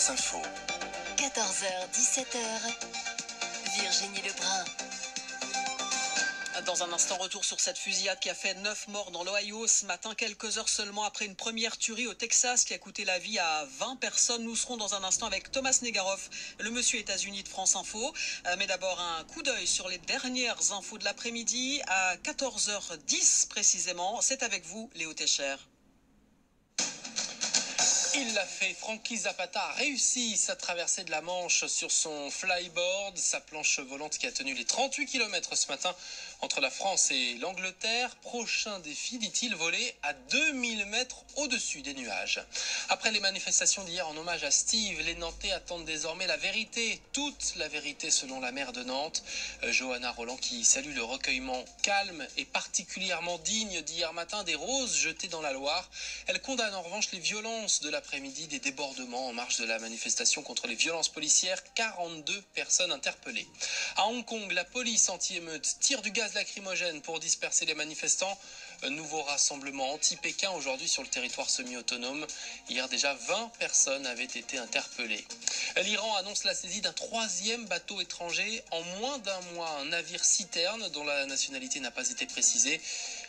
France Info. 14h, 17h, Virginie Lebrun. Dans un instant, retour sur cette fusillade qui a fait 9 morts dans l'Ohio ce matin, quelques heures seulement après une première tuerie au Texas qui a coûté la vie à 20 personnes. Nous serons dans un instant avec Thomas Negaroff, le monsieur États-Unis de France Info. Mais d'abord, un coup d'œil sur les dernières infos de l'après-midi à 14h10 précisément. C'est avec vous, Léo Técher. Il l'a fait, Frankie Zapata a réussi sa traversée de la Manche sur son flyboard, sa planche volante qui a tenu les 38 km ce matin entre la France et l'Angleterre. Prochain défi, dit-il, voler à 2000 mètres au-dessus des nuages. Après les manifestations d'hier en hommage à Steve, les Nantais attendent désormais la vérité, toute la vérité selon la maire de Nantes, Johanna Roland, qui salue le recueillement calme et particulièrement digne d'hier matin des roses jetées dans la Loire. Elle condamne en revanche les violences de l'après-midi, des débordements en marge de la manifestation contre les violences policières, 42 personnes interpellées. À Hong Kong, la police anti-émeute tire du gaz lacrymogène pour disperser les manifestants. Un nouveau rassemblement anti-Pékin aujourd'hui sur le territoire semi-autonome. Hier déjà 20 personnes avaient été interpellées. L'Iran annonce la saisie d'un 3e bateau étranger en moins d'un mois. Un navire citerne dont la nationalité n'a pas été précisée.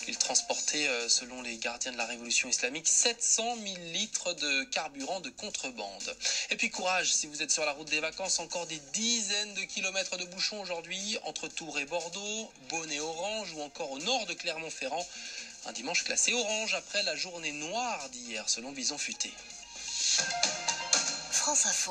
Il transportait, selon les gardiens de la révolution islamique, 700 000 litres de carburant de contrebande. Et puis courage, si vous êtes sur la route des vacances, encore des dizaines de kilomètres de bouchons aujourd'hui entre Tours et Bordeaux, Beaune et Orange ou encore au nord de Clermont-Ferrand. Un dimanche classé orange après la journée noire d'hier, selon Bison Futé. France Info.